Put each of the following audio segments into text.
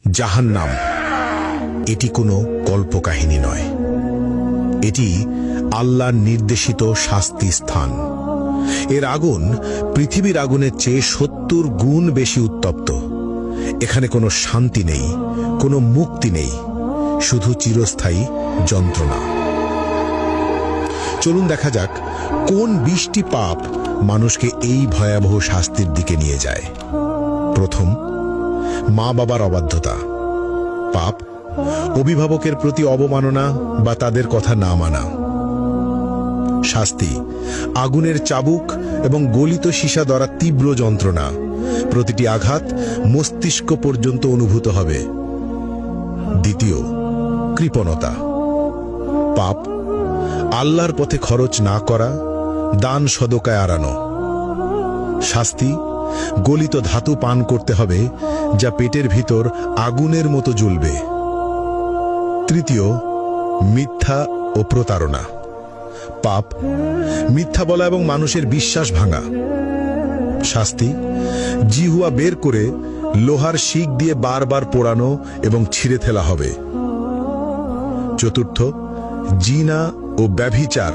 জাহান্নাম এটি কোনো কল্পকাহিনী নয়, এটি আল্লাহর নির্দেশিত শাস্তি স্থান। এর আগুন পৃথিবীর আগুনের চেয়ে ৭০ গুণ বেশি উত্তপ্ত। এখানে কোনো শান্তি নেই, কোনো মুক্তি নেই, শুধু চিরস্থায়ী যন্ত্রণা। চলুন দেখা যাক কোন ২০টি পাপ মানুষকে এই ভয়াবহ শাস্তির দিকে নিয়ে যায়। প্রথম, মা বাবার অবাধ্যতা। পাপ অভিভাবকের প্রতি অবমাননা বা তাদের কথা না মানা। শাস্তি আগুনের চাবুক এবং গলিত সীসা দ্বারা তীব্র যন্ত্রণা, প্রতিটি আঘাত মস্তিষ্ক পর্যন্ত অনুভূত হবে। দ্বিতীয়, কৃপণতা। পাপ আল্লাহর পথে খরচ না করা, দান সদকায় এড়ানো। শাস্তি গলিত ধাতু পান করতে হবে, যা পেটের ভিতর আগুনের মতো জ্বলবে। তৃতীয়, মিথ্যা ও প্রতারণা। পাপ মিথ্যা বলা এবং মানুষের বিশ্বাস ভাঙা। শাস্তি জিহ্বা বের করে লোহার শিক দিয়ে বারবার পোড়ানো এবং ছিঁড়ে ফেলা হবে। চতুর্থ, জিনা ও ব্যভিচার।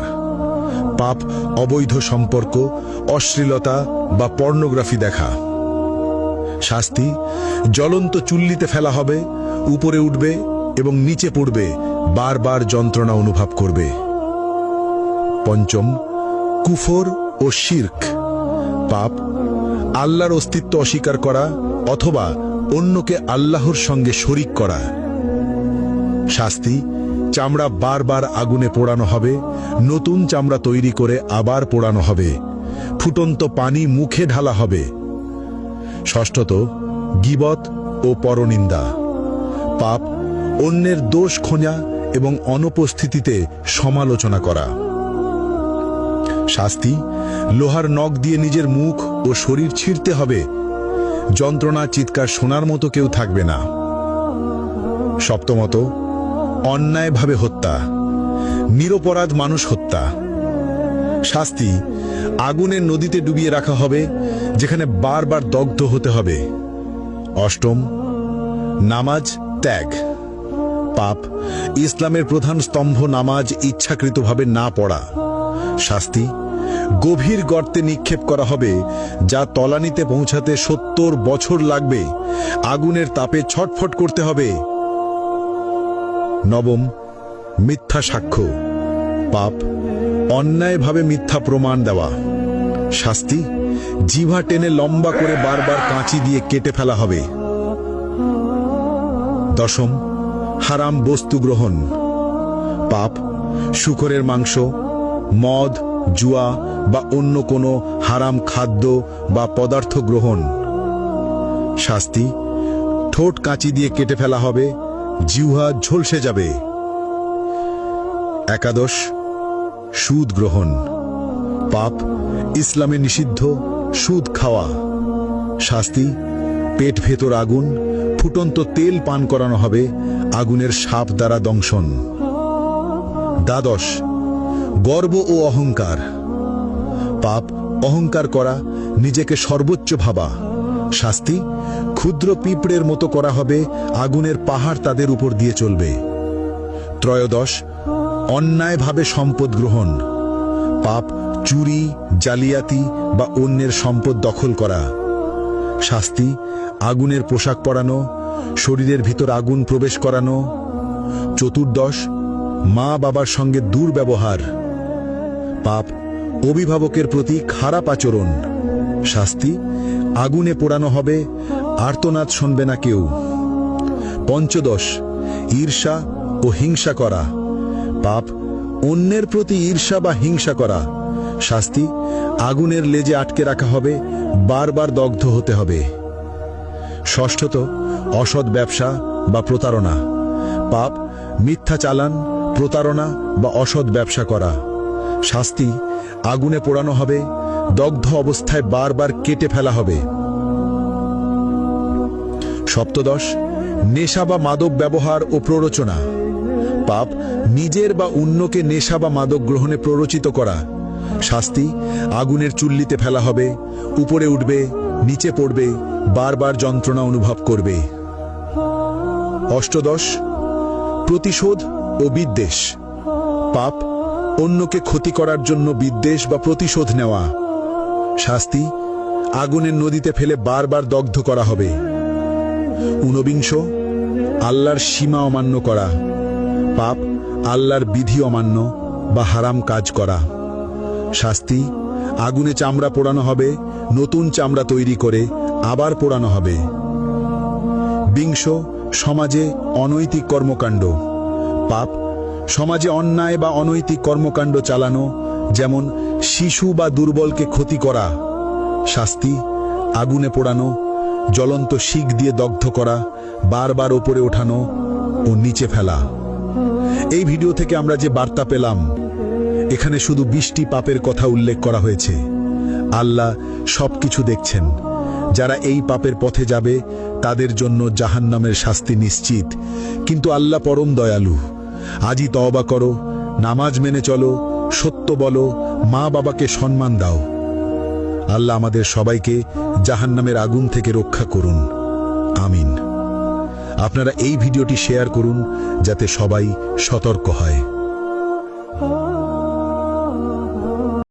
পাপ অবৈধ সম্পর্ক, অশ্লীলতা বা পর্নোগ্রাফি দেখা। শাস্তি জ্বলন্ত চুল্লিতে ফেলা হবে, উপরে উঠবে এবং নিচে পড়বে, বারবার যন্ত্রণা অনুভব করবে। পঞ্চম, কুফর ও শিরক। পাপ আল্লাহর অস্তিত্ব অস্বীকার করা অথবা অন্যকে আল্লাহর সঙ্গে শরিক করা। শাস্তি চামড়া বারবার আগুনে পোড়ানো হবে, নতুন চামড়া তৈরি করে আবার পোড়ানো হবে, ফুটন্ত পানি মুখে ঢালা হবে। ষষ্ঠত, গীবত ও পরনিন্দা। পাপ অন্যের দোষ খোঁজা এবং অনুপস্থিতিতে সমালোচনা করা। শাস্তি লোহার নখ দিয়ে নিজের মুখ ও শরীর ছিঁড়তে হবে, যন্ত্রণা চিৎকার শোনার মতো কেউ থাকবে না। সপ্তমত, অন্যায়ভাবে হত্যা, নিরপরাধ মানুষ হত্যা। শাস্তি আগুনের নদীতে ডুবিয়ে রাখা হবে, যেখানে বারবার দগ্ধ হতে হবে। অষ্টম, নামাজ ত্যাগ। পাপ ইসলামের প্রধান স্তম্ভ নামাজ ইচ্ছাকৃতভাবে না পড়া। শাস্তি গভীর গর্তে নিক্ষেপ করা হবে, যা তলানিতে পৌঁছাতে ৭০ বছর লাগবে, আগুনের তাপে ছটফট করতে হবে। নবম, মিথ্যা সাক্ষ্য। পাপ অন্যায়ভাবে মিথ্যা প্রমাণ দেওয়া। শাস্তি জিহ্বা টেনে লম্বা করে বারবার কাঁচি দিয়ে কেটে ফেলা হবে। দশম, হারাম বস্তু গ্রহণ। পাপ শূকরের মাংস, মদ, জুয়া বা অন্য কোনো হারাম খাদ্য বা পদার্থ গ্রহণ। শাস্তি ঠোঁট কাঁচি দিয়ে কেটে ফেলা হবে, জিহ্বা ঝলসে যাবে। একাদশ, সুদ গ্রহণ। পাপ ইসলামে নিষিদ্ধ সুদ খাওয়া। শাস্তি পেট ভেতর আগুন, ফুটন্ত তেল পান করানো হবে, আগুনের সাপ দ্বারা দংশন। দ্বাদশ, গর্ব ও অহংকার। পাপ অহংকার করা, নিজেকে সর্বোচ্চ ভাবা। শাস্তি ক্ষুদ্র পিঁপড়ের মতো করা হবে, আগুনের পাহাড় তাদের উপর দিয়ে চলবে। ত্রয়োদশ, অন্যায়ভাবে সম্পদ গ্রহণ। পাপ চুরি, জালিয়াতি বা অন্যের সম্পদ দখল করা। শাস্তি আগুনের পোশাক পরানো, শরীরের ভিতর আগুন প্রবেশ করানো। চতুর্দশ, মা বাবার সঙ্গে দুর্ব্যবহার। পাপ অভিভাবকের প্রতি খারাপ আচরণ। শাস্তি আগুনে পোড়ানো হবে, আর্তনাদ শুনবে না কেউ। পঞ্চদশ, ঈর্ষা ও হিংসা করা। পাপ অন্যের প্রতি ঈর্ষা বা হিংসা করা। শাস্তি আগুনের লেজে আটকে রাখা হবে, বারবার দগ্ধ হতে হবে। ষষ্ঠত, অসৎ ব্যবসা বা প্রতারণা। পাপ মিথ্যা চালান, প্রতারণা বা অসৎ ব্যবসা করা। শাস্তি আগুনে পোড়ানো হবে, দগ্ধ অবস্থায় বারবার কেটে ফেলা হবে। সপ্তদশ, নেশা বা মাদক ব্যবহার ও প্ররোচনা। পাপ নিজের বা অন্যকে নেশা বা মাদক গ্রহণে প্ররোচিত করা। শাস্তি আগুনের চুল্লিতে ফেলা হবে, উপরে উঠবে, নিচে পড়বে, বারবার যন্ত্রণা অনুভব করবে। অষ্টদশ প্রতিশোধ ও বিদ্বেষ। পাপ অন্যকে ক্ষতি করার জন্য বিদ্বেষ বা প্রতিশোধ নেওয়া। শাস্তি আগুনের নদীতে ফেলে বারবার দগ্ধ করা হবে। ঊনবিংশ আল্লাহর সীমা অমান্য করা। পাপ আল্লাহর বিধি অমান্য বা হারাম কাজ করা। শাস্তি আগুনে চামড়া পোড়ানো হবে, নতুন চামড়া তৈরি করে আবার পোড়ানো হবে। বিংশ সমাজে অনৈতিক কর্মকাণ্ড। পাপ সমাজে অন্যায় বা অনৈতিক কর্মকাণ্ড চালানো, যেমন শিশু বা দুর্বলকে ক্ষতি করা। শাস্তি আগুনে পোড়ানো, জ্বলন্ত শিক দিয়ে দগ্ধ করা, বারবার ওপরে ওঠানো ও নিচে ফেলা। এই ভিডিও থেকে আমরা যে বার্তা পেলাম, এখানে শুধু 20টি পাপের কথা উল্লেখ করা হয়েছে। আল্লাহ সবকিছু দেখছেন। যারা এই পাপের পথে যাবে তাদের জন্য জাহান্নামের শাস্তি নিশ্চিত, কিন্তু আল্লাহ পরম দয়ালু। আজই তওবা করো, নামাজ মেনে চলো, সত্য বলো, মা বাবাকে সম্মান দাও। আল্লাহ আমাদের সবাইকে জাহান্নামের আগুন থেকে রক্ষা করুন, আমিন। আপনারা এই ভিডিওটি শেয়ার করুন যাতে সবাই সতর্ক হয়।